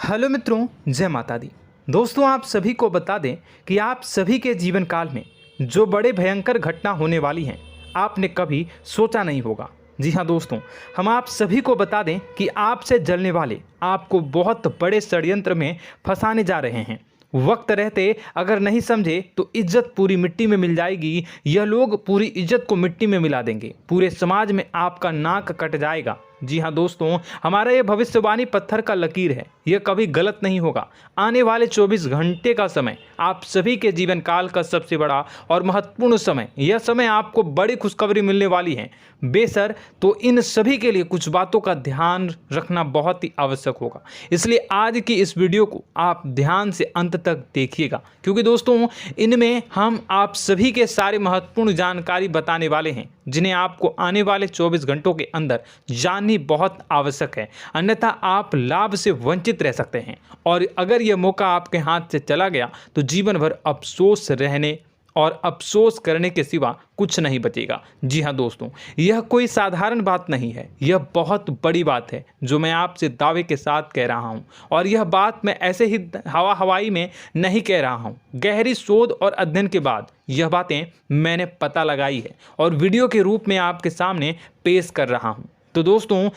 Hello मित्रों, जय माता दी। दोस्तों, आप सभी को बता दें कि आप सभी के जीवन काल में जो बड़े भयंकर घटना होने वाली हैं, आपने कभी सोचा नहीं होगा। जी हाँ दोस्तों, हम आप सभी को बता दें कि आपसे जलने वाले आपको बहुत बड़े षड्यंत्र में फंसाने जा रहे हैं। वक्त रहते अगर नहीं समझे तो इज्जत पूरी मिट्टी में मिल जाएगी। यह लोग पूरी इज्जत को मिट्टी में मिला देंगे। पूरे समाज में आपका नाक कट जाएगा। जी हाँ दोस्तों, हमारा ये भविष्यवाणी पत्थर का लकीर है, यह कभी गलत नहीं होगा। आने वाले 24 घंटे का समय आप सभी के जीवन काल का सबसे बड़ा और महत्वपूर्ण समय। यह समय आपको बड़ी खुशखबरी मिलने वाली है बेसर, तो इन सभी के लिए कुछ बातों का ध्यान रखना बहुत ही आवश्यक होगा। इसलिए आज की इस वीडियो को आप ध्यान से अंत तक देखिएगा, क्योंकि दोस्तों इनमें हम आप सभी के सारे महत्वपूर्ण जानकारी बताने वाले हैं, जिन्हें आपको आने वाले 24 घंटों के अंदर जाननी बहुत आवश्यक है। अन्यथा आप लाभ से वंचित रह सकते हैं, और अगर यह मौका आपके हाथ से चला गया तो जीवन भर अफसोस रहने और अफसोस करने के सिवा कुछ नहीं बचेगा। जी हाँ दोस्तों, यह कोई साधारण बात नहीं है, यह बहुत बड़ी बात है जो मैं आपसे दावे के साथ कह रहा हूँ। और यह बात मैं ऐसे ही हवाई में नहीं कह रहा हूँ। गहरी शोध और अध्ययन के बाद यह बातें मैंने पता लगाई है और वीडियो के रूप में आपके सामने पेश कर रहा हूँ। तो दोस्तों,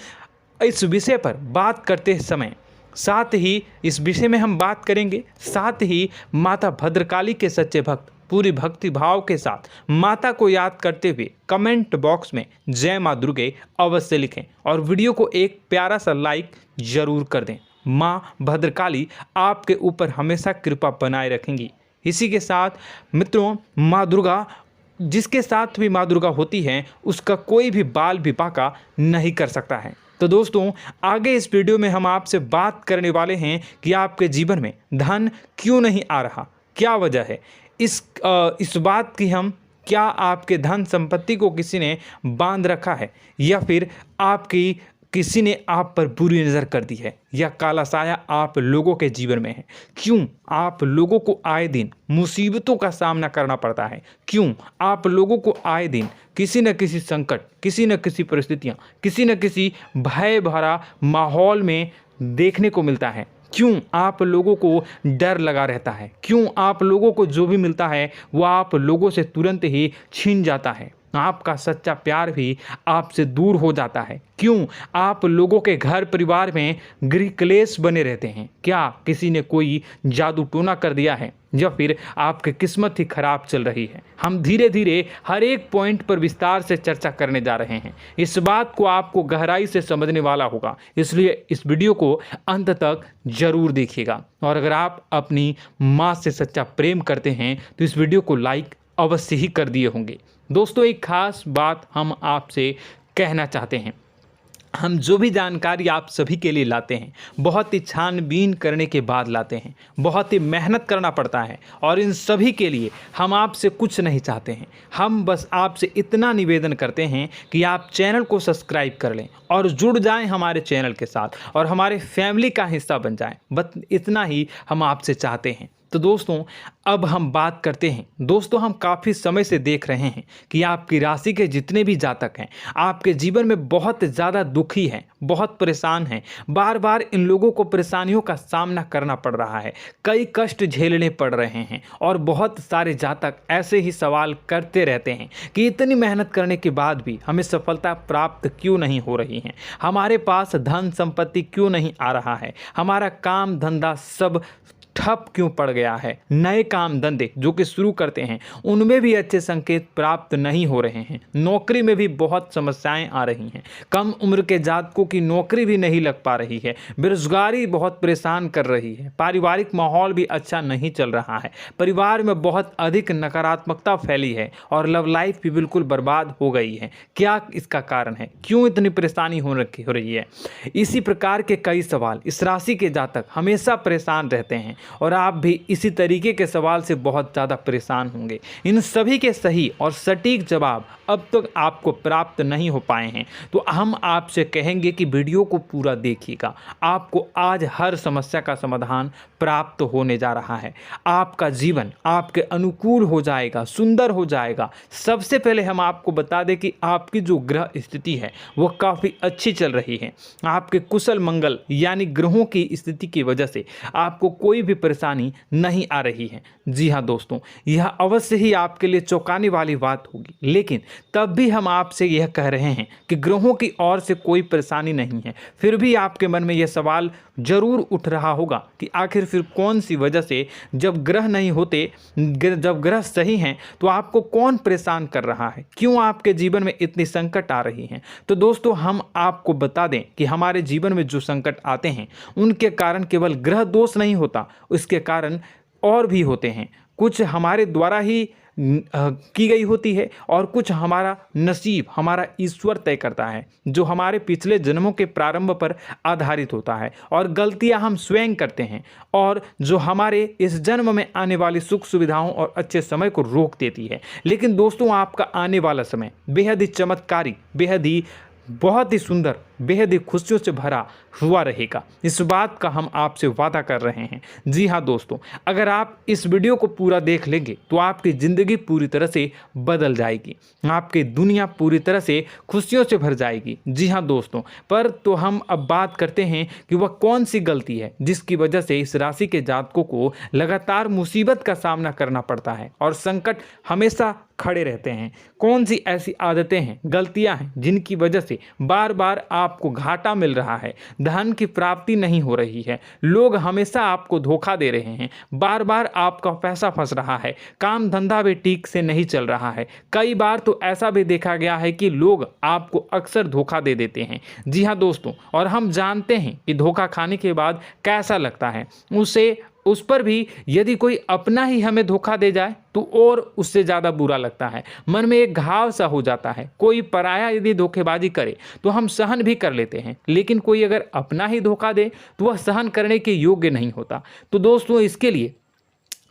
इस विषय पर बात करते समय साथ ही इस विषय में हम बात करेंगे, साथ ही माता भद्रकाली के सच्चे भक्त पूरी भक्ति भाव के साथ माता को याद करते हुए कमेंट बॉक्स में जय माँ दुर्गे अवश्य लिखें और वीडियो को एक प्यारा सा लाइक जरूर कर दें। माँ भद्रकाली आपके ऊपर हमेशा कृपा बनाए रखेंगी। इसी के साथ मित्रों, माँ दुर्गा, जिसके साथ भी माँ दुर्गा होती हैं, उसका कोई भी बाल भी बांका नहीं कर सकता है। तो दोस्तों, आगे इस वीडियो में हम आपसे बात करने वाले हैं कि आपके जीवन में धन क्यों नहीं आ रहा, क्या वजह है इस बात की। हम क्या आपके धन संपत्ति को किसी ने बांध रखा है, या फिर आपकी किसी ने आप पर बुरी नज़र कर दी है, या काला साया आप लोगों के जीवन में है। क्यों आप लोगों को आए दिन मुसीबतों का सामना करना पड़ता है, क्यों आप लोगों को आए दिन किसी न किसी संकट, किसी न किसी परिस्थितियाँ, किसी न किसी भय भरा माहौल में देखने को मिलता है, क्यों आप लोगों को डर लगा रहता है, क्यों आप लोगों को जो भी मिलता है वो आप लोगों से तुरंत ही छीन जाता है, आपका सच्चा प्यार भी आपसे दूर हो जाता है, क्यों आप लोगों के घर परिवार में गृह क्लेश बने रहते हैं। क्या किसी ने कोई जादू टोना कर दिया है, या फिर आपकी किस्मत ही खराब चल रही है। हम धीरे धीरे हर एक पॉइंट पर विस्तार से चर्चा करने जा रहे हैं। इस बात को आपको गहराई से समझने वाला होगा, इसलिए इस वीडियो को अंत तक जरूर देखिएगा। और अगर आप अपनी माँ से सच्चा प्रेम करते हैं तो इस वीडियो को लाइक अवश्य ही कर दिए होंगे। दोस्तों, एक खास बात हम आपसे कहना चाहते हैं। हम जो भी जानकारी आप सभी के लिए लाते हैं, बहुत ही छानबीन करने के बाद लाते हैं, बहुत ही मेहनत करना पड़ता है, और इन सभी के लिए हम आपसे कुछ नहीं चाहते हैं। हम बस आपसे इतना निवेदन करते हैं कि आप चैनल को सब्सक्राइब कर लें और जुड़ जाएं हमारे चैनल के साथ और हमारे फैमिली का हिस्सा बन जाएं। बस इतना ही हम आपसे चाहते हैं। तो दोस्तों, अब हम बात करते हैं। दोस्तों, हम काफ़ी समय से देख रहे हैं कि आपकी राशि के जितने भी जातक हैं, आपके जीवन में बहुत ज़्यादा दुखी हैं, बहुत परेशान हैं। बार बार इन लोगों को परेशानियों का सामना करना पड़ रहा है, कई कष्ट झेलने पड़ रहे हैं, और बहुत सारे जातक ऐसे ही सवाल करते रहते हैं कि इतनी मेहनत करने के बाद भी हमें सफलता प्राप्त क्यों नहीं हो रही है, हमारे पास धन संपत्ति क्यों नहीं आ रहा है, हमारा काम धंधा सब ठप क्यों पड़ गया है, नए काम धंधे जो कि शुरू करते हैं उनमें भी अच्छे संकेत प्राप्त नहीं हो रहे हैं, नौकरी में भी बहुत समस्याएं आ रही हैं, कम उम्र के जातकों की नौकरी भी नहीं लग पा रही है, बेरोजगारी बहुत परेशान कर रही है, पारिवारिक माहौल भी अच्छा नहीं चल रहा है, परिवार में बहुत अधिक नकारात्मकता फैली है, और लव लाइफ भी बिल्कुल बर्बाद हो गई है। क्या इसका कारण है, क्यों इतनी परेशानी हो रही है? इसी प्रकार के कई सवाल इस राशि के जातक हमेशा परेशान रहते हैं, और आप भी इसी तरीके के सवाल से बहुत ज़्यादा परेशान होंगे। इन सभी के सही और सटीक जवाब अब तक आपको प्राप्त नहीं हो पाए हैं, तो हम आपसे कहेंगे कि वीडियो को पूरा देखिएगा। आपको आज हर समस्या का समाधान प्राप्त होने जा रहा है। आपका जीवन आपके अनुकूल हो जाएगा, सुंदर हो जाएगा। सबसे पहले हम आपको बता दें कि आपकी जो ग्रह स्थिति है वो काफ़ी अच्छी चल रही है। आपके कुशल मंगल यानी ग्रहों की स्थिति की वजह से आपको कोई भी परेशानी नहीं आ रही है। जी हाँ दोस्तों, यह अवश्य ही आपके लिए चौंकाने वाली बात होगी, लेकिन तब भी हम आपसे यह कह रहे हैं कि ग्रहों की ओर से कोई परेशानी नहीं है। फिर भी आपके मन में यह सवाल जरूर उठ रहा होगा कि आखिर फिर कौन सी वजह से, जब ग्रह नहीं होते, जब ग्रह सही हैं, तो आपको कौन परेशान कर रहा है, क्यों आपके जीवन में इतनी संकट आ रही हैं। तो दोस्तों, हम आपको बता दें कि हमारे जीवन में जो संकट आते हैं उनके कारण केवल ग्रह दोष नहीं होता, उसके कारण और भी होते हैं। कुछ हमारे द्वारा ही की गई होती है और कुछ हमारा नसीब, हमारा ईश्वर तय करता है, जो हमारे पिछले जन्मों के प्रारंभ पर आधारित होता है। और गलतियां हम स्वयं करते हैं और जो हमारे इस जन्म में आने वाली सुख सुविधाओं और अच्छे समय को रोक देती है। लेकिन दोस्तों, आपका आने वाला समय बेहद ही चमत्कारी, बेहद ही बहुत ही सुंदर, बेहद ही खुशियों से भरा हुआ रहेगा। इस बात का हम आपसे वादा कर रहे हैं। जी हाँ दोस्तों, अगर आप इस वीडियो को पूरा देख लेंगे तो आपकी ज़िंदगी पूरी तरह से बदल जाएगी, आपकी दुनिया पूरी तरह से खुशियों से भर जाएगी। जी हाँ दोस्तों, पर तो हम अब बात करते हैं कि वह कौन सी गलती है जिसकी वजह से इस राशि के जातकों को लगातार मुसीबत का सामना करना पड़ता है और संकट हमेशा खड़े रहते हैं। कौन सी ऐसी आदतें हैं, गलतियां हैं जिनकी वजह से बार बार आपको घाटा मिल रहा है, धन की प्राप्ति नहीं हो रही है, लोग हमेशा आपको धोखा दे रहे हैं, बार बार आपका पैसा फंस रहा है, काम धंधा भी ठीक से नहीं चल रहा है। कई बार तो ऐसा भी देखा गया है कि लोग आपको अक्सर धोखा दे देते हैं। जी हाँ दोस्तों, और हम जानते हैं कि धोखा खाने के बाद कैसा लगता है। उस पर भी यदि कोई अपना ही हमें धोखा दे जाए तो और उससे ज़्यादा बुरा लगता है, मन में एक घाव सा हो जाता है। कोई पराया यदि धोखेबाजी करे तो हम सहन भी कर लेते हैं, लेकिन कोई अगर अपना ही धोखा दे तो वह सहन करने के योग्य नहीं होता। तो दोस्तों, इसके लिए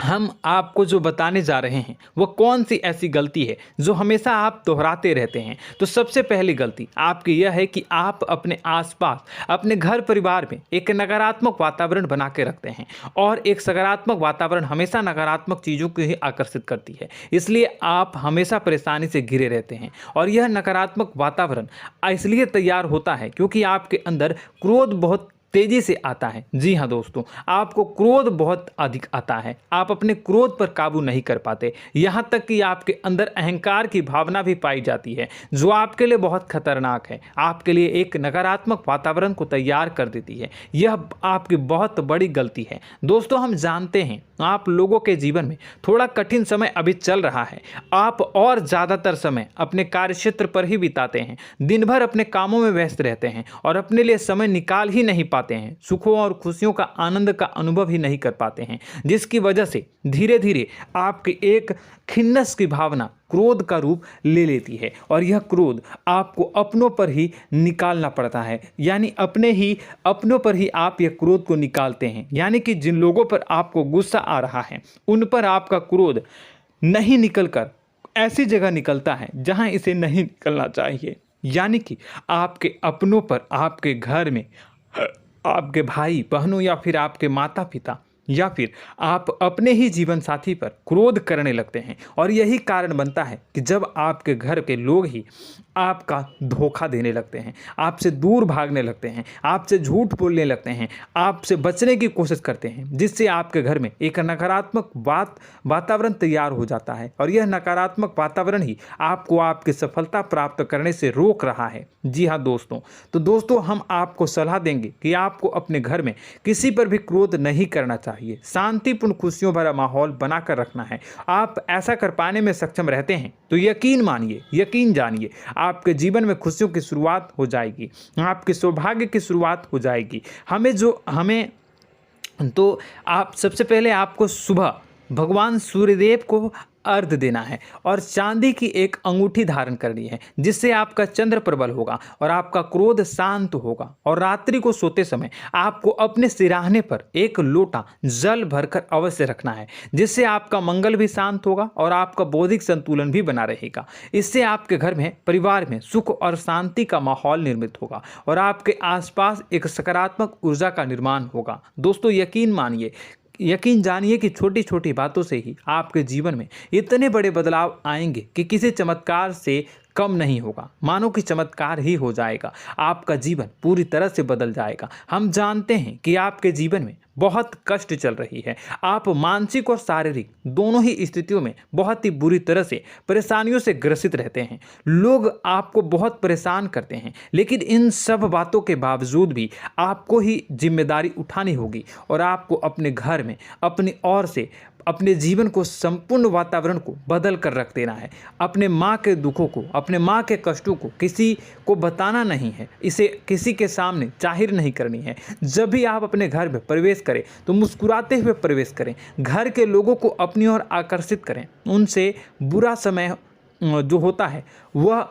हम आपको जो बताने जा रहे हैं वो कौन सी ऐसी गलती है जो हमेशा आप दोहराते रहते हैं। तो सबसे पहली गलती आपकी यह है कि आप अपने आसपास, अपने घर परिवार में एक नकारात्मक वातावरण बना के रखते हैं, और एक सकारात्मक वातावरण हमेशा नकारात्मक चीज़ों को ही आकर्षित करती है। इसलिए आप हमेशा परेशानी से घिरे रहते हैं, और यह नकारात्मक वातावरण इसलिए तैयार होता है क्योंकि आपके अंदर क्रोध बहुत तेजी से आता है। जी हाँ दोस्तों, आपको क्रोध बहुत अधिक आता है, आप अपने क्रोध पर काबू नहीं कर पाते, यहाँ तक कि आपके अंदर अहंकार की भावना भी पाई जाती है, जो आपके लिए बहुत खतरनाक है, आपके लिए एक नकारात्मक वातावरण को तैयार कर देती है। यह आपकी बहुत बड़ी गलती है। दोस्तों, हम जानते हैं आप लोगों के जीवन में थोड़ा कठिन समय अभी चल रहा है। आप और ज़्यादातर समय अपने कार्यक्षेत्र पर ही बिताते हैं, दिन भर अपने कामों में व्यस्त रहते हैं और अपने लिए समय निकाल ही नहीं पाते हैं, सुखों और खुशियों का आनंद का अनुभव ही नहीं कर पाते हैं, जिसकी वजह से धीरे धीरे आपकी एक खिन्नस की भावना क्रोध का रूप ले लेती है, और यह क्रोध आपको अपनों पर ही निकालना पड़ता है। यानी अपनों पर ही आप यह क्रोध को निकालते हैं। यानी कि जिन लोगों पर आपको गुस्सा आ रहा है उन पर आपका क्रोध नहीं निकलकर ऐसी जगह निकलता है जहां इसे नहीं निकलना चाहिए। यानी कि आपके अपनों पर, आपके घर में, आपके भाई बहनों या फिर आपके माता पिता या फिर आप अपने ही जीवन साथी पर क्रोध करने लगते हैं, और यही कारण बनता है कि जब आपके घर के लोग ही आपका धोखा देने लगते हैं, आपसे दूर भागने लगते हैं, आपसे झूठ बोलने लगते हैं, आपसे बचने की कोशिश करते हैं, जिससे आपके घर में एक नकारात्मक वातावरण तैयार हो जाता है, और यह नकारात्मक वातावरण ही आपको आपकी सफलता प्राप्त करने से रोक रहा है। जी हाँ दोस्तों, तो दोस्तों, हम आपको सलाह देंगे कि आपको अपने घर में किसी पर भी क्रोध नहीं करना चाहिए, शांतिपूर्ण खुशियों भरा माहौल बनाकर रखना है। आप ऐसा कर पाने में सक्षम रहते हैं तो यकीन मानिए, यकीन जानिए, आपके जीवन में खुशियों की शुरुआत हो जाएगी, आपके सौभाग्य की शुरुआत हो जाएगी। आप सबसे पहले आपको सुबह भगवान सूर्यदेव को अर्घ्य देना है और चांदी की एक अंगूठी धारण करनी है, जिससे आपका चंद्र प्रबल होगा और आपका क्रोध शांत होगा। और रात्रि को सोते समय आपको अपने सिरहाने पर एक लोटा जल भरकर अवश्य रखना है, जिससे आपका मंगल भी शांत होगा और आपका बौद्धिक संतुलन भी बना रहेगा। इससे आपके घर में, परिवार में सुख और शांति का माहौल निर्मित होगा और आपके आसपास एक सकारात्मक ऊर्जा का निर्माण होगा। दोस्तों, यकीन जानिए कि छोटी छोटी बातों से ही आपके जीवन में इतने बड़े बदलाव आएंगे कि किसी चमत्कार से कम नहीं होगा। मानो कि चमत्कार ही हो जाएगा, आपका जीवन पूरी तरह से बदल जाएगा। हम जानते हैं कि आपके जीवन में बहुत कष्ट चल रही है, आप मानसिक और शारीरिक दोनों ही स्थितियों में बहुत ही बुरी तरह से परेशानियों से ग्रसित रहते हैं। लोग आपको बहुत परेशान करते हैं, लेकिन इन सब बातों के बावजूद भी आपको ही जिम्मेदारी उठानी होगी और आपको अपने घर में अपनी ओर से अपने जीवन को, संपूर्ण वातावरण को बदल कर रख देना है। अपने माँ के दुखों को, अपने माँ के कष्टों को किसी को बताना नहीं है, इसे किसी के सामने जाहिर नहीं करनी है। जब भी आप अपने घर में प्रवेश करें तो मुस्कुराते हुए प्रवेश करें, घर के लोगों को अपनी ओर आकर्षित करें। उनसे बुरा समय जो होता है वह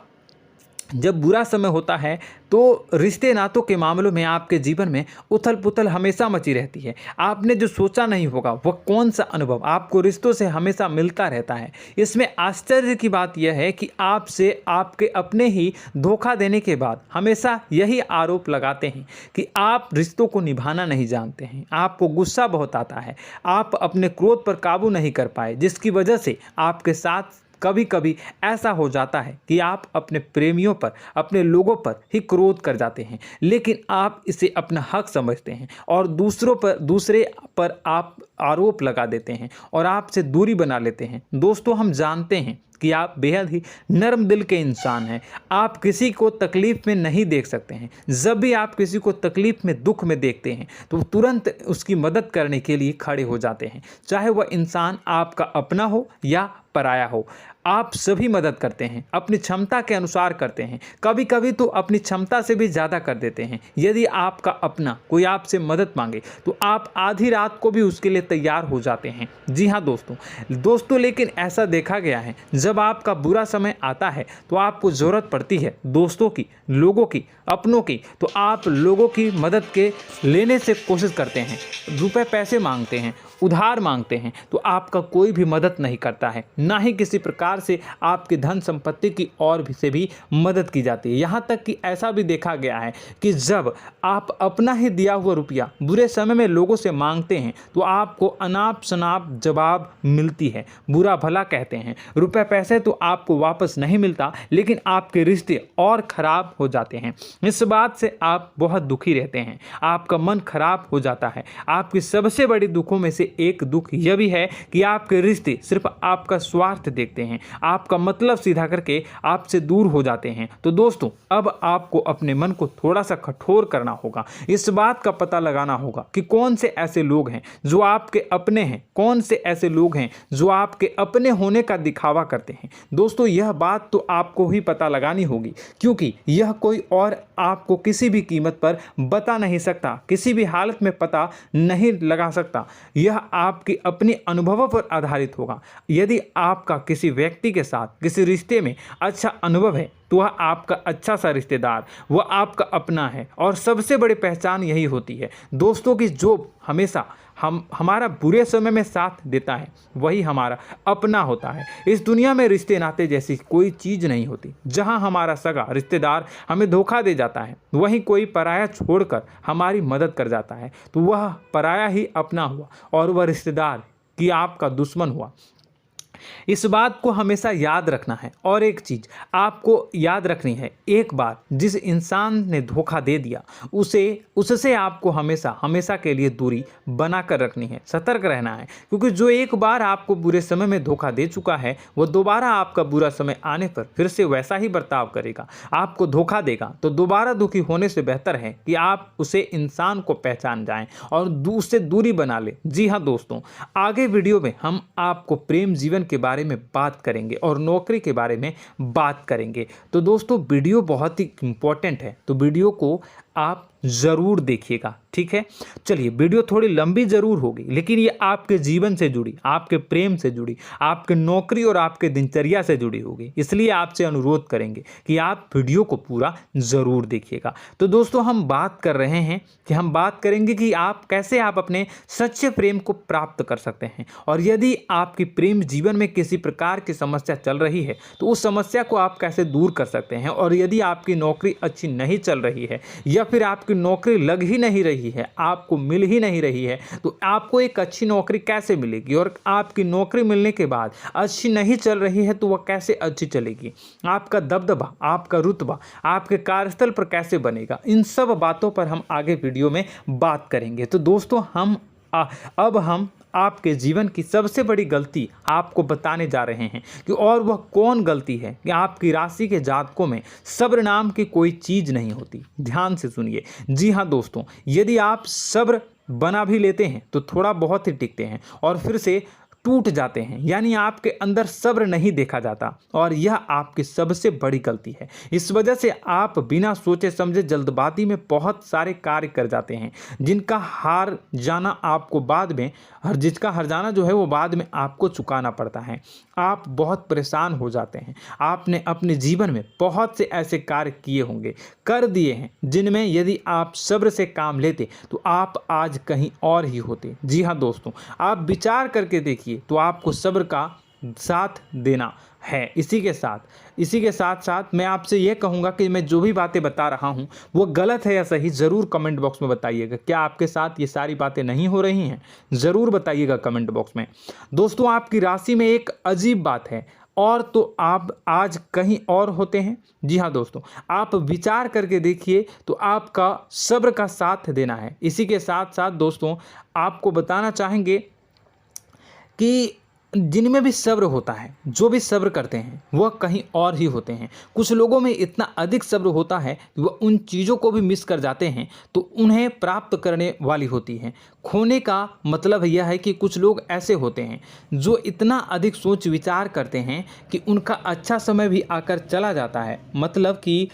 जब बुरा समय होता है तो रिश्ते नातों के मामलों में आपके जीवन में उथल पुथल हमेशा मची रहती है। आपने जो सोचा नहीं होगा वह कौन सा अनुभव आपको रिश्तों से हमेशा मिलता रहता है। इसमें आश्चर्य की बात यह है कि आपसे आपके अपने ही धोखा देने के बाद हमेशा यही आरोप लगाते हैं कि आप रिश्तों को निभाना नहीं जानते हैं, आपको गुस्सा बहुत आता है, आप अपने क्रोध पर काबू नहीं कर पाए, जिसकी वजह से आपके साथ कभी कभी ऐसा हो जाता है कि आप अपने प्रेमियों पर, अपने लोगों पर ही क्रोध कर जाते हैं, लेकिन आप इसे अपना हक समझते हैं और दूसरे पर आप आरोप लगा देते हैं और आपसे दूरी बना लेते हैं। दोस्तों, हम जानते हैं कि आप बेहद ही नर्म दिल के इंसान हैं। आप किसी को तकलीफ में नहीं देख सकते हैं। जब भी आप किसी को तकलीफ में, दुख में देखते हैं तो तुरंत उसकी मदद करने के लिए खड़े हो जाते हैं, चाहे वह इंसान आपका अपना हो या पराया हो। आप सभी मदद करते हैं, अपनी क्षमता के अनुसार करते हैं, कभी कभी तो अपनी क्षमता से भी ज़्यादा कर देते हैं। यदि आपका अपना कोई आपसे मदद मांगे तो आप आधी रात को भी उसके लिए तैयार हो जाते हैं। जी हाँ दोस्तों, लेकिन ऐसा देखा गया है, जब आपका बुरा समय आता है तो आपको ज़रूरत पड़ती है दोस्तों की, लोगों की, अपनों की, तो आप लोगों की मदद के लेने से कोशिश करते हैं, रुपए पैसे मांगते हैं, उधार मांगते हैं, तो आपका कोई भी मदद नहीं करता है, ना ही किसी प्रकार से आपकी धन संपत्ति की ओर से भी मदद की जाती है। यहाँ तक कि ऐसा भी देखा गया है कि जब आप अपना ही दिया हुआ रुपया बुरे समय में लोगों से मांगते हैं तो आपको अनाप शनाप जवाब मिलती है, बुरा भला कहते हैं। रुपए पैसे तो आपको वापस नहीं मिलता, लेकिन आपके रिश्ते और खराब हो जाते हैं। इस बात से आप बहुत दुखी रहते हैं, आपका मन खराब हो जाता है। आपकी सबसे बड़ी दुखों में से एक दुख यह भी है कि आपके रिश्ते सिर्फ आपका स्वार्थ देखते हैं, आपका मतलब सीधा करके आपसे दूर हो जाते हैं। तो दोस्तों, अब आपको अपने मन को थोड़ा सा कठोर करना होगा, इस बात का पता लगाना होगा कि कौन से ऐसे लोग हैं जो आपके अपने हैं, कौन से ऐसे लोग हैं जो आपके अपने होने का दिखावा करते हैं। दोस्तों, यह बात तो आपको ही पता लगानी होगी, क्योंकि यह कोई और आपको किसी भी कीमत पर बता नहीं सकता, किसी भी हालत में पता नहीं लगा सकता। यह आपके अपने अनुभवों पर आधारित होगा। यदि आपका किसी व्यक्ति के साथ किसी रिश्ते में अच्छा अनुभव है तो वह आपका अच्छा सा रिश्तेदार, वह आपका अपना है। और सबसे बड़ी पहचान यही होती है दोस्तों की जो हमेशा हमारा बुरे समय में साथ देता है वही हमारा अपना होता है। इस दुनिया में रिश्ते नाते जैसी कोई चीज़ नहीं होती। जहां हमारा सगा रिश्तेदार हमें धोखा दे जाता है, वहीं कोई पराया छोड़कर हमारी मदद कर जाता है, तो वह पराया ही अपना हुआ और वह रिश्तेदार की आपका दुश्मन हुआ। इस बात को हमेशा याद रखना है। और एक चीज़ आपको याद रखनी है, एक बार जिस इंसान ने धोखा दे दिया उससे आपको हमेशा के लिए दूरी बना कर रखनी है, सतर्क रहना है। क्योंकि जो एक बार आपको बुरे समय में धोखा दे चुका है वो दोबारा आपका बुरा समय आने पर फिर से वैसा ही बर्ताव करेगा, आपको धोखा देगा। तो दोबारा दुखी होने से बेहतर है कि आप उसे इंसान को पहचान जाएं और उससे दूरी बना लें। जी हाँ दोस्तों, आगे वीडियो में हम आपको प्रेम जीवन के बारे में बात करेंगे और नौकरी के बारे में बात करेंगे। तो दोस्तों, वीडियो बहुत ही इम्पोर्टेंट है, तो वीडियो को आप ज़रूर देखिएगा, ठीक है। चलिए, वीडियो थोड़ी लंबी ज़रूर होगी, लेकिन ये आपके जीवन से जुड़ी, आपके प्रेम से जुड़ी, आपके नौकरी और आपके दिनचर्या से जुड़ी होगी, इसलिए आपसे अनुरोध करेंगे कि आप वीडियो को पूरा ज़रूर देखिएगा। तो दोस्तों, हम बात कर रहे हैं कि हम बात करेंगे कि आप कैसे आप अपने सच्चे प्रेम को प्राप्त कर सकते हैं, और यदि आपकी प्रेम जीवन में किसी प्रकार की समस्या चल रही है तो उस समस्या को आप कैसे दूर कर सकते हैं, और यदि आपकी नौकरी अच्छी नहीं चल रही है या फिर आपकी नौकरी लग ही नहीं रही है, आपको मिल ही नहीं रही है, तो आपको एक अच्छी नौकरी कैसे मिलेगी, और आपकी नौकरी मिलने के बाद अच्छी नहीं चल रही है तो वह कैसे अच्छी चलेगी, आपका दबदबा, आपका रुतबा आपके कार्यस्थल पर कैसे बनेगा, इन सब बातों पर हम आगे वीडियो में बात करेंगे। तो दोस्तों, अब हम आपके जीवन की सबसे बड़ी गलती आपको बताने जा रहे हैं कि और वह कौन गलती है कि आपकी राशि के जातकों में सब्र नाम की कोई चीज़ नहीं होती। ध्यान से सुनिए। जी हाँ दोस्तों, यदि आप सब्र बना भी लेते हैं तो थोड़ा बहुत ही टिकते हैं और फिर से टूट जाते हैं, यानी आपके अंदर सब्र नहीं देखा जाता, और यह आपकी सबसे बड़ी गलती है। इस वजह से आप बिना सोचे समझे जल्दबाजी में बहुत सारे कार्य कर जाते हैं, जिसका हार जाना जो है वो बाद में आपको चुकाना पड़ता है। आप बहुत परेशान हो जाते हैं। आपने अपने जीवन में बहुत से ऐसे कार्य किए होंगे, कर दिए हैं, जिनमें यदि आप सब्र से काम लेते तो आप आज कहीं और ही होते। जी हाँ दोस्तों, आप विचार करके देखिए तो आपको सब्र का साथ देना है। इसी के साथ साथ मैं आपसे यह कहूँगा कि मैं जो भी बातें बता रहा हूँ वो गलत है या सही, ज़रूर कमेंट बॉक्स में बताइएगा। क्या आपके साथ ये सारी बातें नहीं हो रही हैं, ज़रूर बताइएगा कमेंट बॉक्स में। दोस्तों, आपकी राशि में एक अजीब बात है, और तो आप आज कहीं और होते हैं। जी हाँ दोस्तों, आप विचार करके देखिए तो आपका सब्र का साथ देना है। इसी के साथ साथ दोस्तों, आपको बताना चाहेंगे कि जिनमें भी सब्र होता है, जो भी सब्र करते हैं वह कहीं और ही होते हैं। कुछ लोगों में इतना अधिक सब्र होता है कि वह उन चीज़ों को भी मिस कर जाते हैं तो उन्हें प्राप्त करने वाली होती हैं। खोने का मतलब यह है कि कुछ लोग ऐसे होते हैं जो इतना अधिक सोच विचार करते हैं कि उनका अच्छा समय भी आकर चला जाता है, मतलब कि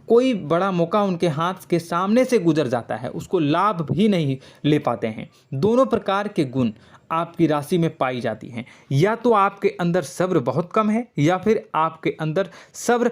कोई बड़ा मौका उनके हाथ के सामने से गुजर जाता है, उसको लाभ भी नहीं ले पाते हैं। दोनों प्रकार के गुण आपकी राशि में पाई जाती हैं। या तो आपके अंदर सब्र बहुत कम है, या फिर आपके अंदर सब्र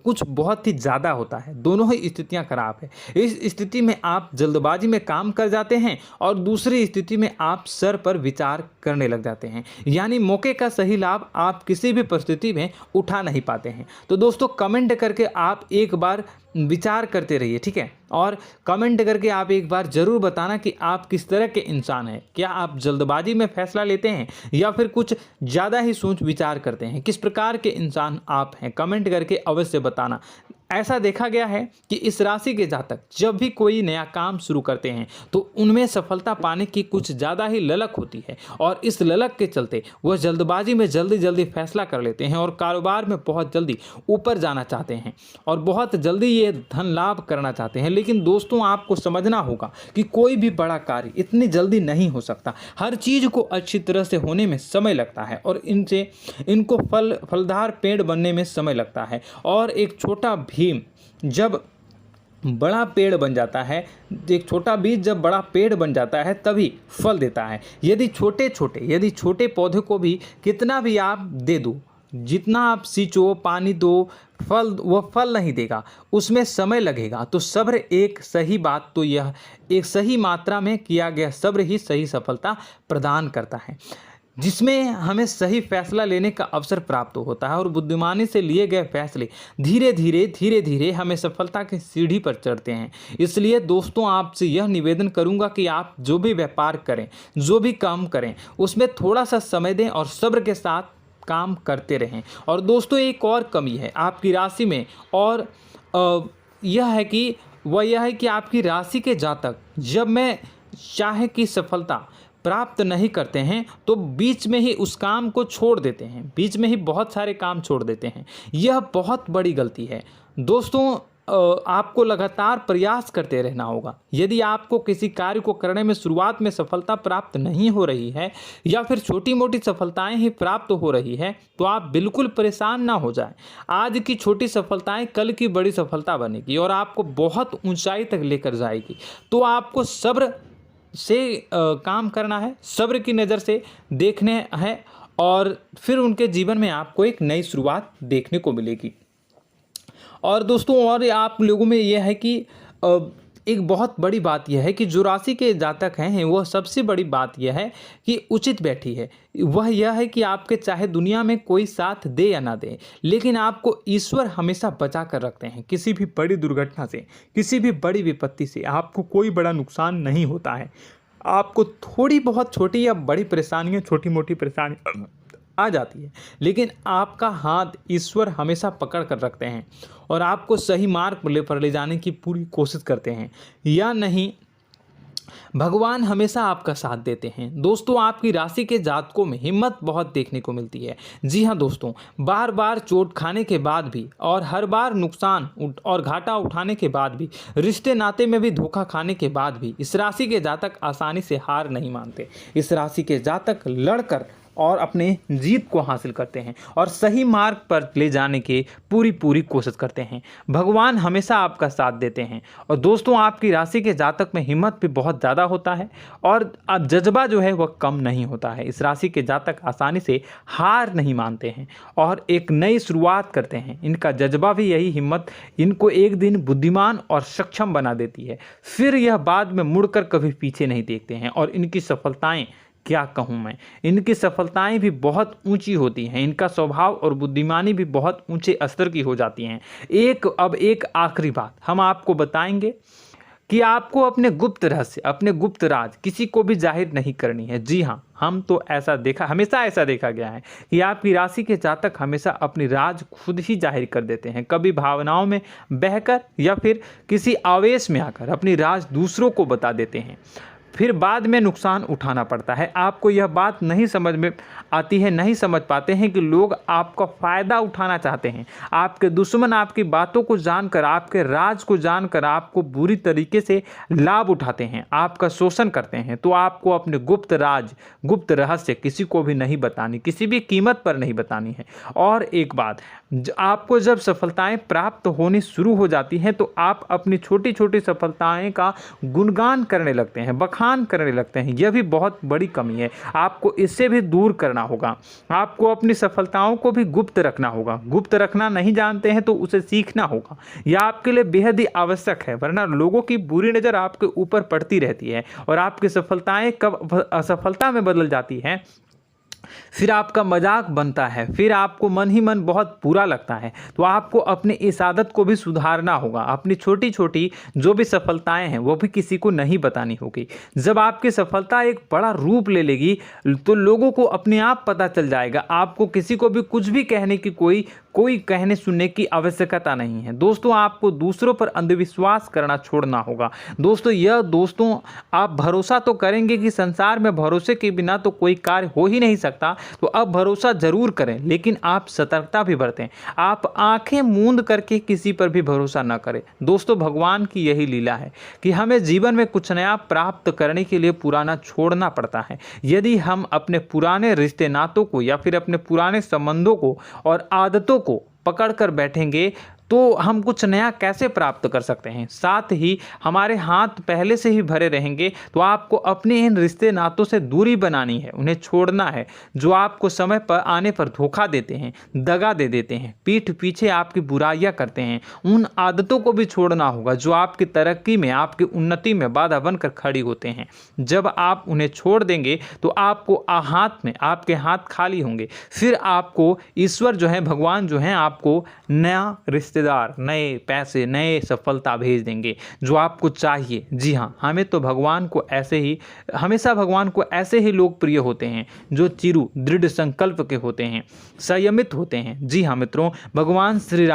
कुछ बहुत ही ज़्यादा होता है। दोनों ही स्थितियां खराब है। इस स्थिति में आप जल्दबाजी में काम कर जाते हैं, और दूसरी स्थिति में आप सर पर विचार करने लग जाते हैं, यानी मौके का सही लाभ आप किसी भी परिस्थिति में उठा नहीं पाते हैं। तो दोस्तों, कमेंट करके आप एक बार विचार करते रहिए, ठीक है, और कमेंट करके आप एक बार ज़रूर बताना कि आप किस तरह के इंसान हैं। क्या आप जल्दबाजी में फैसला लेते हैं या फिर कुछ ज़्यादा ही सोच विचार करते हैं? किस प्रकार के इंसान आप हैं, कमेंट करके अवश्य बताना। ऐसा देखा गया है कि इस राशि के जातक जब भी कोई नया काम शुरू करते हैं तो उनमें सफलता पाने की कुछ ज़्यादा ही ललक होती है, और इस ललक के चलते वह जल्दबाजी में जल्दी फैसला कर लेते हैं और कारोबार में बहुत जल्दी ऊपर जाना चाहते हैं और बहुत जल्दी ये धन लाभ करना चाहते हैं। लेकिन दोस्तों, आपको समझना होगा कि कोई भी बड़ा कार्य इतनी जल्दी नहीं हो सकता। हर चीज़ को अच्छी तरह से होने में समय लगता है, और इनको फलदार पेड़ बनने में समय लगता है। और एक छोटा भीम जब बड़ा पेड़ बन जाता है, एक छोटा बीज जब बड़ा पेड़ बन जाता है तभी फल देता है। यदि छोटे पौधे को भी कितना भी आप दे दो, जितना आप सींचो, पानी दो, वह फल नहीं देगा, उसमें समय लगेगा। तो सब्र एक सही मात्रा में किया गया सब्र ही सही सफलता प्रदान करता है, जिसमें हमें सही फैसला लेने का अवसर प्राप्त होता है, और बुद्धिमानी से लिए गए फैसले धीरे धीरे हमें सफलता की सीढ़ी पर चढ़ते हैं। इसलिए दोस्तों, आपसे यह निवेदन करूंगा कि आप जो भी व्यापार करें, जो भी काम करें, उसमें थोड़ा सा समय दें और सब्र के साथ काम करते रहें। और दोस्तों, एक और कमी है आपकी राशि में, और यह है कि आपकी राशि के जातक जब में चाहे कि सफलता प्राप्त नहीं करते हैं तो बीच में ही उस काम को छोड़ देते हैं, बीच में ही बहुत सारे काम छोड़ देते हैं। यह बहुत बड़ी गलती है दोस्तों। आपको लगातार प्रयास करते रहना होगा। यदि आपको किसी कार्य को करने में शुरुआत में सफलता प्राप्त नहीं हो रही है या फिर छोटी मोटी सफलताएं ही प्राप्त हो रही है तो आप बिल्कुल परेशान ना हो जाएं। आज की छोटी सफलताएं कल की बड़ी सफलता बनेगी और आपको बहुत ऊंचाई तक लेकर जाएगी। तो आपको सब्र से काम करना है, सब्र की नज़र से देखने हैं और फिर उनके जीवन में आपको एक नई शुरुआत देखने को मिलेगी। और दोस्तों और आप लोगों में यह है कि एक बहुत बड़ी बात यह है कि जो राशि के जातक हैं वह सबसे बड़ी बात यह है कि उचित बैठी है। वह यह है कि आपके चाहे दुनिया में कोई साथ दे या ना दे, लेकिन आपको ईश्वर हमेशा बचा कर रखते हैं। किसी भी बड़ी दुर्घटना से, किसी भी बड़ी विपत्ति से आपको कोई बड़ा नुकसान नहीं होता है। आपको थोड़ी बहुत छोटी या बड़ी परेशानियाँ, छोटी मोटी परेशानी आ जाती है, लेकिन आपका हाथ ईश्वर हमेशा पकड़ कर रखते हैं और आपको सही मार्ग पर ले जाने की पूरी कोशिश करते हैं। या नहीं, भगवान हमेशा आपका साथ देते हैं। दोस्तों आपकी राशि के जातकों में हिम्मत बहुत देखने को मिलती है। जी हाँ दोस्तों, बार बार चोट खाने के बाद भी और हर बार नुकसान और घाटा उठाने के बाद भी, रिश्ते नाते में भी धोखा खाने के बाद भी इस राशि के जातक आसानी से हार नहीं मानते। इस राशि के जातक लड़कर और अपने जीत को हासिल करते हैं और सही मार्ग पर ले जाने की पूरी कोशिश करते हैं। भगवान हमेशा आपका साथ देते हैं। और दोस्तों आपकी राशि के जातक में हिम्मत भी बहुत ज़्यादा होता है और अब जज्बा जो है वह कम नहीं होता है। इस राशि के जातक आसानी से हार नहीं मानते हैं और एक नई शुरुआत करते हैं। इनका जज्बा भी, यही हिम्मत इनको एक दिन बुद्धिमान और सक्षम बना देती है। फिर यह बाद में मुड़कर कभी पीछे नहीं देखते हैं और इनकी सफलताएं, क्या कहूँ मैं, इनकी सफलताएं भी बहुत ऊंची होती हैं। इनका स्वभाव और बुद्धिमानी भी बहुत ऊंचे स्तर की हो जाती हैं। अब एक आखिरी बात हम आपको बताएंगे कि आपको अपने गुप्त रहस्य, अपने गुप्त राज किसी को भी जाहिर नहीं करनी है। जी हाँ, हम तो हमेशा ऐसा देखा गया है कि आपकी राशि के जातक हमेशा अपनी राज खुद ही जाहिर कर देते हैं। कभी भावनाओं में बहकर या फिर किसी आवेश में आकर अपनी राज दूसरों को बता देते हैं, फिर बाद में नुकसान उठाना पड़ता है। आपको यह बात नहीं समझ में आती है, नहीं समझ पाते हैं कि लोग आपका फ़ायदा उठाना चाहते हैं। आपके दुश्मन आपकी बातों को जानकर, आपके राज को जानकर आपको बुरी तरीके से लाभ उठाते हैं, आपका शोषण करते हैं। तो आपको अपने गुप्त राज, गुप्त रहस्य किसी को भी नहीं बतानी, किसी भी कीमत पर नहीं बतानी है। और एक बात, आपको जब सफलताएं प्राप्त होनी शुरू हो जाती हैं तो आप अपनी छोटी छोटी सफलताएं का गुणगान करने लगते हैं, बखान करने लगते हैं। यह भी बहुत बड़ी कमी है, आपको इससे भी दूर करना होगा। आपको अपनी सफलताओं को भी गुप्त रखना होगा। गुप्त रखना नहीं जानते हैं तो उसे सीखना होगा। यह आपके लिए बेहद ही आवश्यक है, वरना लोगों की बुरी नज़र आपके ऊपर पड़ती रहती है और आपकी सफलताएं कब असफलता में बदल जाती हैं, फिर आपका मजाक बनता है, फिर आपको मन ही मन बहुत बुरा लगता है। तो आपको अपनी इस आदत को भी सुधारना होगा। अपनी छोटी छोटी जो भी सफलताएं हैं वो भी किसी को नहीं बतानी होगी। जब आपकी सफलता एक बड़ा रूप ले लेगी तो लोगों को अपने आप पता चल जाएगा। आपको किसी को भी कुछ भी कहने की कोई कहने सुनने की आवश्यकता नहीं है। दोस्तों आपको दूसरों पर अंधविश्वास करना छोड़ना होगा। दोस्तों आप भरोसा तो करेंगे कि संसार में भरोसे के बिना तो कोई कार्य हो ही नहीं सकता, तो अब भरोसा जरूर करें, लेकिन आप सतर्कता भी बरतें। आप आंखें मूंद करके किसी पर भी भरोसा न करें। दोस्तों भगवान की यही लीला है कि हमें जीवन में कुछ नया प्राप्त करने के लिए पुराना छोड़ना पड़ता है। यदि हम अपने पुराने रिश्ते नातों को या फिर अपने पुराने संबंधों को और आदतों को पकड़ कर बैठेंगे तो हम कुछ नया कैसे प्राप्त कर सकते हैं। साथ ही हमारे हाथ पहले से ही भरे रहेंगे। तो आपको अपने इन रिश्ते नातों से दूरी बनानी है, उन्हें छोड़ना है जो आपको समय पर आने पर धोखा देते हैं, दगा दे देते हैं, पीठ पीछे आपकी बुराइयां करते हैं। उन आदतों को भी छोड़ना होगा जो आपकी तरक्की में, आपकी उन्नति में बाधा बनकर खड़ी होते हैं। जब आप उन्हें छोड़ देंगे तो आपके हाथ खाली होंगे। फिर आपको ईश्वर जो है, भगवान जो है, आपको नया रिश्तेदार, नए पैसे, नए सफलता भेज देंगे जो आपको चाहिए। जी हाँ, हमेशा भगवान को ऐसे ही लोग प्रिय होते हैं जो चिरु दृढ़ संकल्प के होते हैं, संयमित होते हैं। जी हाँ मित्रों, भगवान श्री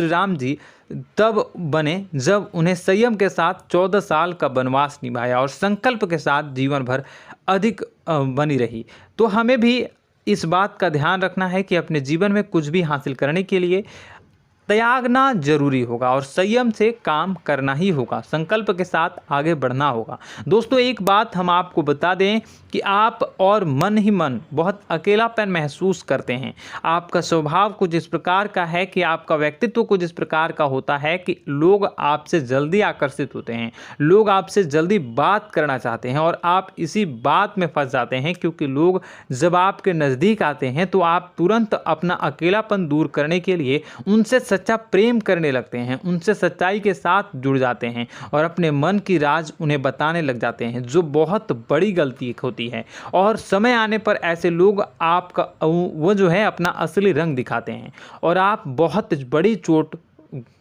राम जी तब बने जब उन्हें संयम के साथ 14 साल का वनवास निभाया और संकल्प के साथ जीवन भर अधिक बनी रही। तो हमें भी इस बात का ध्यान रखना है कि अपने जीवन में कुछ भी हासिल करने के लिए त्यागना जरूरी होगा और संयम से काम करना ही होगा, संकल्प के साथ आगे बढ़ना होगा। दोस्तों एक बात हम आपको बता दें कि आप और मन ही मन बहुत अकेलापन महसूस करते हैं। आपका स्वभाव कुछ इस प्रकार का है कि आपका व्यक्तित्व कुछ इस प्रकार का होता है कि लोग आपसे जल्दी आकर्षित होते हैं, लोग आपसे जल्दी बात करना चाहते हैं और आप इसी बात में फंस जाते हैं, क्योंकि लोग जब आपके नज़दीक आते हैं तो आप तुरंत अपना अकेलापन दूर करने के लिए उनसे सच्चा प्रेम करने लगते हैं, उनसे सच्चाई के साथ जुड़ जाते हैं और अपने मन की राज उन्हें बताने लग जाते हैं, जो बहुत बड़ी गलती होती है। और समय आने पर ऐसे लोग आपका वो जो है अपना असली रंग दिखाते हैं और आप बहुत बड़ी चोट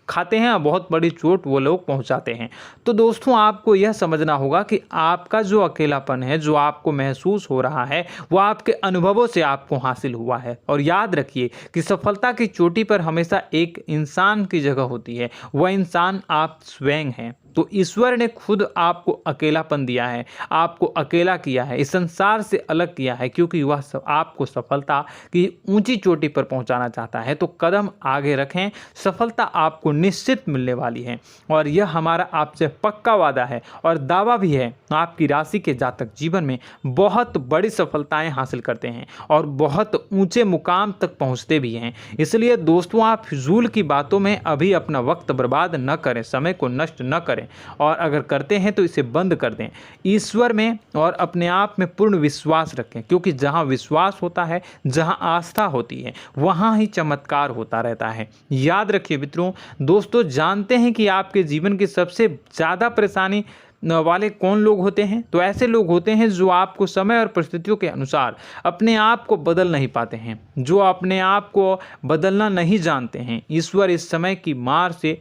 खाते हैं, बहुत बड़ी चोट वो लोग पहुंचाते हैं। तो दोस्तों आपको यह समझना होगा कि आपका जो अकेलापन है, जो आपको महसूस हो रहा है, वो आपके अनुभवों से आपको हासिल हुआ है। और याद रखिए कि सफलता की चोटी पर हमेशा एक इंसान की जगह होती है, वह इंसान आप स्वयं हैं। तो ईश्वर ने खुद आपको अकेलापन दिया है, आपको अकेला किया है, इस संसार से अलग किया है, क्योंकि वह आपको सफलता की ऊंची चोटी पर पहुंचाना चाहता है। तो कदम आगे रखें, सफलता आपको निश्चित मिलने वाली है और यह हमारा आपसे पक्का वादा है और दावा भी है। आपकी राशि के जातक जीवन में बहुत बड़ी सफलताएं हासिल करते हैं और बहुत ऊंचे मुकाम तक पहुंचते भी हैं। इसलिए दोस्तों आप फिजूल की बातों में अभी अपना वक्त बर्बाद न करें, समय को नष्ट न करें और अगर करते हैं तो इसे बंद कर दें। ईश्वर में और अपने आप में पूर्ण विश्वास रखें, क्योंकि जहां विश्वास होता है, जहां आस्था होती है, वहां ही चमत्कार होता रहता है। याद रखिए मित्रों, दोस्तों जानते हैं कि आपके जीवन की सबसे ज़्यादा परेशानी वाले कौन लोग होते हैं? तो ऐसे लोग होते हैं जो आपको समय और परिस्थितियों के अनुसार अपने आप को बदल नहीं पाते हैं, जो अपने आप को बदलना नहीं जानते हैं। ईश्वर इस समय की मार से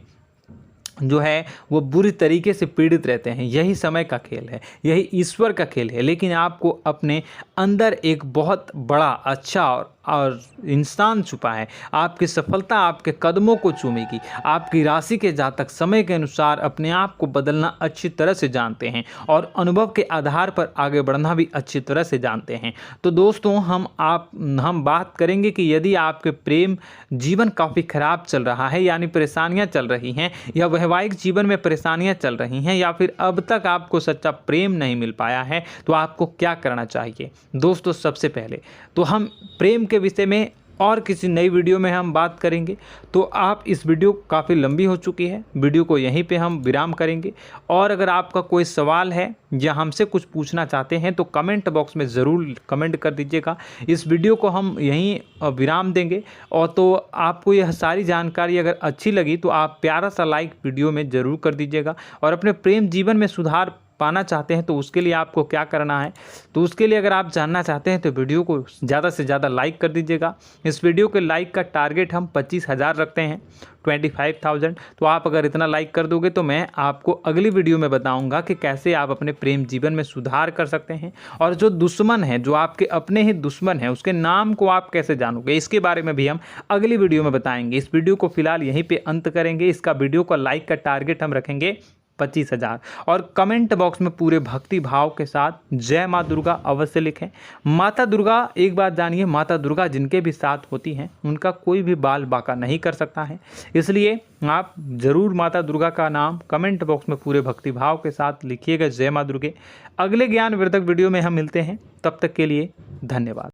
जो है वो बुरी तरीके से पीड़ित रहते हैं। यही समय का खेल है, यही ईश्वर का खेल है। लेकिन आपको अपने अंदर एक बहुत बड़ा अच्छा और इंसान छुपा है। आपकी सफलता आपके कदमों को चूमेगी। आपकी राशि के जातक समय के अनुसार अपने आप को बदलना अच्छी तरह से जानते हैं और अनुभव के आधार पर आगे बढ़ना भी अच्छी तरह से जानते हैं। तो दोस्तों हम बात करेंगे कि यदि आपके प्रेम जीवन काफ़ी खराब चल रहा है, यानी परेशानियां चल रही हैं, या वैवाहिक जीवन में परेशानियां चल रही हैं, या फिर अब तक आपको सच्चा प्रेम नहीं मिल पाया है, तो आपको क्या करना चाहिए। दोस्तों सबसे पहले तो हम प्रेम के विषय में और किसी नई वीडियो में हम बात करेंगे। तो आप इस वीडियो काफ़ी लंबी हो चुकी है, वीडियो को यहीं पे हम विराम करेंगे। और अगर आपका कोई सवाल है या हमसे कुछ पूछना चाहते हैं तो कमेंट बॉक्स में ज़रूर कमेंट कर दीजिएगा। इस वीडियो को हम यहीं विराम देंगे। और तो आपको यह सारी जानकारी अगर अच्छी लगी तो आप प्यारा सा लाइक वीडियो में ज़रूर कर दीजिएगा। और अपने प्रेम जीवन में सुधार पाना चाहते हैं तो उसके लिए आपको क्या करना है, तो उसके लिए अगर आप जानना चाहते हैं तो वीडियो को ज़्यादा से ज़्यादा लाइक कर दीजिएगा। इस वीडियो के लाइक का टारगेट हम 25,000 रखते हैं, 25,000। तो आप अगर इतना लाइक कर दोगे तो मैं आपको अगली वीडियो में बताऊंगा कि कैसे आप अपने प्रेम जीवन में सुधार कर सकते हैं। और जो दुश्मन है, जो आपके अपने ही दुश्मन है, उसके नाम को आप कैसे जानोगे, इसके बारे में भी हम अगली वीडियो में बताएंगे। इस वीडियो को फिलहाल यहीं पर अंत करेंगे। इसका वीडियो का लाइक का टारगेट हम रखेंगे 25,000। और कमेंट बॉक्स में पूरे भक्ति भाव के साथ जय माँ दुर्गा अवश्य लिखें। माता दुर्गा, एक बात जानिए, माता दुर्गा जिनके भी साथ होती हैं उनका कोई भी बाल बांका नहीं कर सकता है। इसलिए आप ज़रूर माता दुर्गा का नाम कमेंट बॉक्स में पूरे भक्ति भाव के साथ लिखिएगा, जय माँ दुर्गे। अगले ज्ञानवर्धक वीडियो में हम मिलते हैं, तब तक के लिए धन्यवाद।